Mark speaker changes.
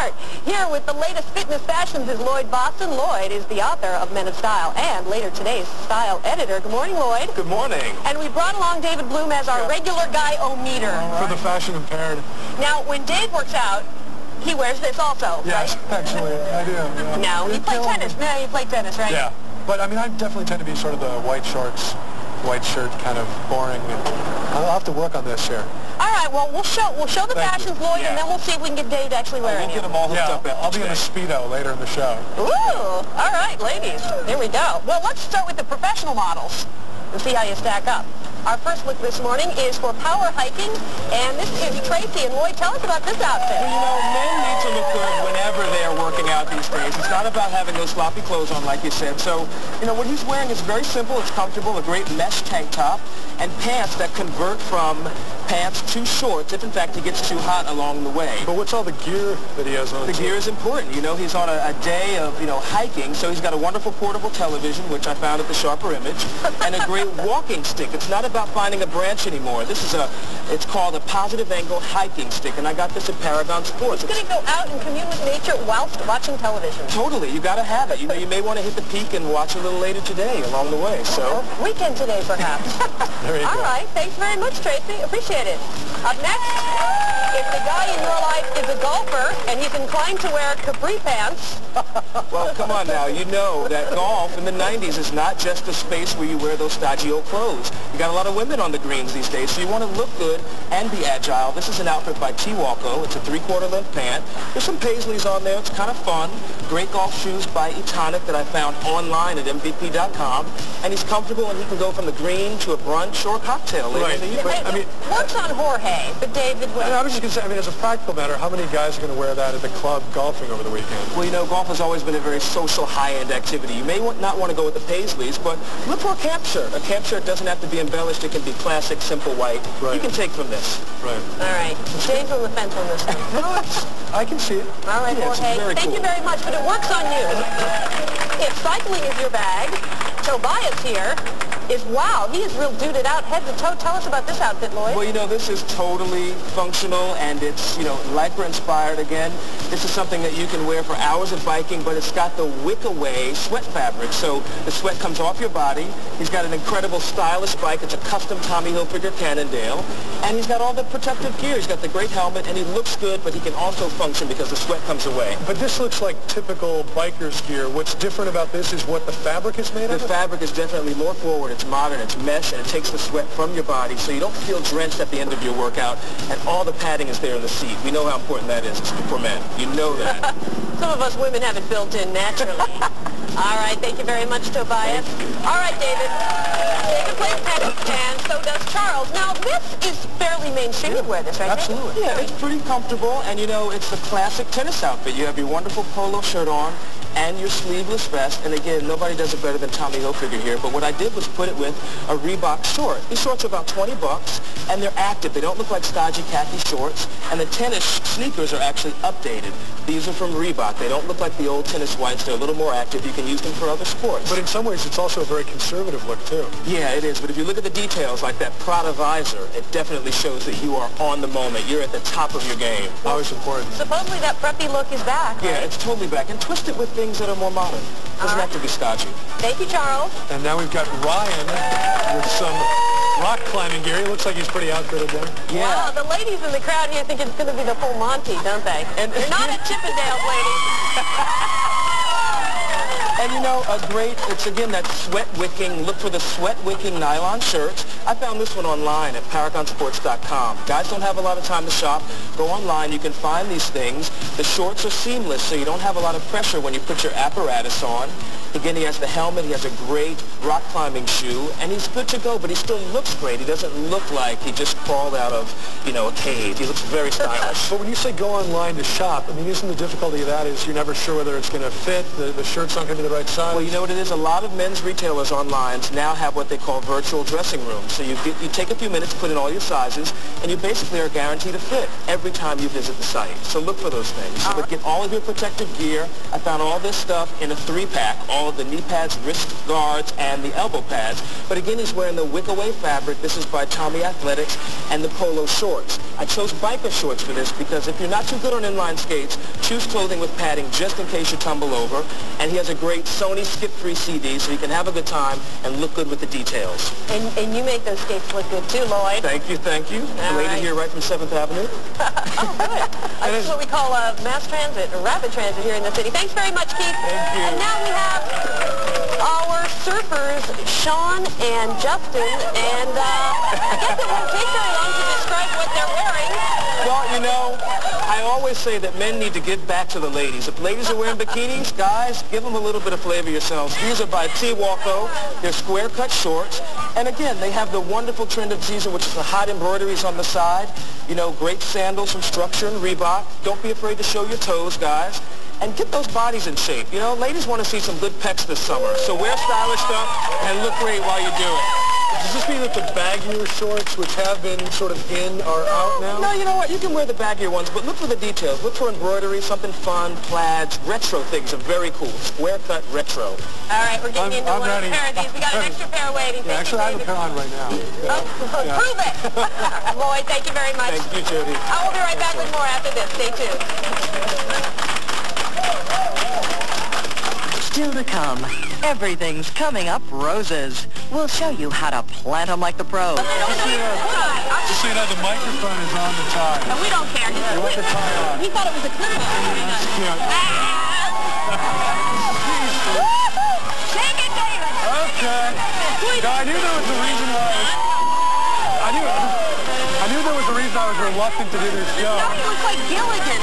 Speaker 1: start. Here with the latest fitness fashions is Lloyd Boston. Lloyd is the author of Men of Style and Later Today's style editor. Good morning, Lloyd.
Speaker 2: Good morning.
Speaker 1: And we brought along David Bloom as our regular guy-o-meter.
Speaker 2: For the fashion impaired.
Speaker 1: Now, when Dave works out, he wears this also,
Speaker 2: yes,
Speaker 1: right?
Speaker 2: Actually, I do. Yeah.
Speaker 1: No, you play tennis. No, you play tennis, right?
Speaker 2: Yeah, but I mean, I definitely tend to be sort of the white shorts, white shirt, kind of boring. I'll have to work on this here.
Speaker 1: All right, well, we'll show the fashions, Lloyd, and then we'll see if we can get Dave to actually wear it.
Speaker 2: We'll get them all hooked up. I'll be in a Speedo later in the show.
Speaker 1: Ooh, all right, ladies, here we go. Well, let's start with the professional models and see how you stack up. Our first look this morning is for power hiking, and this is Tracy. And Lloyd, tell us about this outfit.
Speaker 3: Well, you know, men need to look good whenever they are working out these days. It's not about having those sloppy clothes on, like you said. So, you know, what he's wearing is very simple. It's comfortable, a great mesh tank top, and pants that convert from pants to shorts if, in fact, he gets too hot along the way.
Speaker 2: But what's all the gear that he has on?
Speaker 3: The gear is important. You know, he's on a day of, hiking, so he's got a wonderful portable television, which I found at the Sharper Image, and a great walking stick. It's not about finding a branch anymore. This is it's called a positive angle hiking stick, and I got this at Paragon Sports.
Speaker 1: He's going to go out and commune with nature whilst watching television.
Speaker 3: Totally. You got to have it. You know, you may want to hit the peak and watch a little Later Today along the way. So
Speaker 1: Weekend Today, perhaps.
Speaker 2: There you go.
Speaker 1: All right. Thanks very much, Tracy. Appreciate it. Up next, if the guy in your life is a golfer and he's inclined to wear capri pants.
Speaker 3: Well, come on now. You know that golf in the 90s is not just a space where you wear those stodgy old clothes. You got a lot of women on the greens these days, so you want to look good and be agile. This is an outfit by T-Walko. It's a 3/4 length pant. There's some paisleys on there. It's kind of fun. Great golf shoes by Etonic that I found online at MVP.com. And he's comfortable, and he can go from the green to a brunch or a cocktail later in the evening.
Speaker 1: I mean, works on Jorge, but David...
Speaker 2: I was just going to say, I mean, as a practical matter, how many guys are going to wear that at the club golfing over the weekend?
Speaker 3: Well, you know, golf has always been a very social, high-end activity. You may not want to go with the paisleys, but look for a camp shirt. A camp shirt doesn't have to be embellished. It can be classic, simple white.
Speaker 2: Right.
Speaker 3: You can take from this.
Speaker 2: Right.
Speaker 1: All right. Dave's on the fence on this one.
Speaker 2: No, I can see it.
Speaker 1: All right,
Speaker 3: Yeah,
Speaker 1: Jorge. Thank you very much, but it works on you. If cycling is your bag, Tobias here is, wow, he is real duded out head to toe. Tell us about this outfit, Lloyd.
Speaker 3: Well, you know, this is totally functional, and it's, Lycra inspired again. This is something that you can wear for hours of biking, but it's got the wick-away sweat fabric, so the sweat comes off your body. He's got an incredible stylish bike. It's a custom Tommy Hilfiger Cannondale, and he's got all the protective gear. He's got the great helmet, and he looks good, but he can also function because the sweat comes away.
Speaker 2: But this looks like typical biker's gear. What's different about this is what the fabric is made of?
Speaker 3: The fabric is definitely more forward. It's modern, it's mesh, and it takes the sweat from your body, so you don't feel drenched at the end of your workout, and all the padding is there in the seat. We know how important that is for men. You know that.
Speaker 1: Some of us women have it built in naturally. All right, thank you very much, Tobias. All right, David. David plays tennis, and so does Charles. Now, this is fairly mainstream. You'd wear this, right?
Speaker 2: Absolutely.
Speaker 3: Yeah, it's pretty comfortable, and it's the classic tennis outfit. You have your wonderful polo shirt on and your sleeveless vest, and again, nobody does it better than Tommy Hilfiger here, but what I did was put it with a Reebok short. These shorts are about $20, and they're active. They don't look like stodgy khaki shorts, and the tennis sneakers are actually updated. These are from Reebok. They don't look like the old tennis whites. They're a little more active. You can use them for other sports.
Speaker 2: But in some ways, it's also a very conservative look, too.
Speaker 3: Yeah, it is, but if you look at the details, like that Prada visor, it definitely shows that you are on the moment. You're at the top of your game.
Speaker 2: Always important.
Speaker 1: Supposedly that preppy look is back,
Speaker 3: Yeah,
Speaker 1: right?
Speaker 3: it's totally back. And twist it with things that are more modern. Doesn't have to be stodgy.
Speaker 1: Thank you, Charles.
Speaker 2: And now we've got Ryan with some rock climbing gear. He looks like he's pretty outfitted there.
Speaker 3: Yeah.
Speaker 1: Wow, the ladies in the crowd here think it's going to be the full Monty, don't they?
Speaker 3: And
Speaker 1: you're not at Chippendales, ladies.
Speaker 3: And it's again that sweat wicking. Look for the sweat wicking nylon shirts. I found this one online at ParagonSports.com. Guys don't have a lot of time to shop. Go online. You can find these things. The shorts are seamless, so you don't have a lot of pressure when you put your apparatus on. Again, he has the helmet. He has a great rock climbing shoe, and he's good to go, but he still looks great. He doesn't look like he just crawled out of, a cave. He looks very stylish.
Speaker 2: But when you say go online to shop, I mean, isn't the difficulty of that is you're never sure whether it's going to fit, the shirt's not going to be the right size?
Speaker 3: Well, you know what it is? A lot of men's retailers online now have what they call virtual dressing rooms. So you take a few minutes, put in all your sizes, and you basically are guaranteed a fit every time you visit the site. So look for those things. So get all of your protective gear. I found all this stuff in a 3-pack, all of the knee pads, wrist guards, and the elbow pads. But again, he's wearing the wick-away fabric. This is by Tommy Athletics, and the polo shorts. I chose biker shorts for this because if you're not too good on inline skates, choose clothing with padding just in case you tumble over. And he has a great Sony skip-free CD, so you can have a good time and look good with the details.
Speaker 1: And you make those skates look good too, Lloyd.
Speaker 3: Thank you, thank you. The lady here right from 7th Avenue.
Speaker 1: Oh, good. This is what we call mass transit, or rapid transit here in the city. Thanks very much, Keith.
Speaker 3: Thank you.
Speaker 1: And now we have our surfers, Sean and Justin, and I guess it won't take very long to describe what they're wearing.
Speaker 3: Well, you know, I always say that men need to give back to the ladies. If ladies are wearing bikinis, guys, give them a little bit of flavor yourselves. These are by T. Walco. They're square-cut shorts. And again, they have the wonderful trend of season, which is the hot embroideries on the side. You know, great sandals from Structure and Reebok. Don't be afraid to show your toes, guys. And get those bodies in shape. You know, ladies want to see some good pecs this summer. So wear stylish stuff and look great while you do it.
Speaker 2: Does this mean that the baggier shorts, which have been sort of in, are out now?
Speaker 3: No, you know what? You can wear the baggier ones, but look for the details. Look for embroidery, something fun, plaids, retro things are very cool. Square-cut retro.
Speaker 1: All right, we're getting into one pair of these. We got an extra pair waiting.
Speaker 2: Yeah, actually, I have a pair on right now.
Speaker 1: Prove it. Lloyd, thank you very much.
Speaker 3: Thank you, Jody.
Speaker 1: I will be right back with more after this. Stay tuned.
Speaker 4: Still to come, everything's coming up roses. We'll show you how to plant them like the pros.
Speaker 2: Just so you know, the microphone is on the tie.
Speaker 1: No, we don't care.
Speaker 2: You want the tie on?
Speaker 1: He thought it was a clip.
Speaker 2: That's cute.
Speaker 1: Shake it, David.
Speaker 2: Okay. No, I knew there was a reason why I knew there was a reason I was reluctant to do this show.
Speaker 1: No, he was like Gilligan.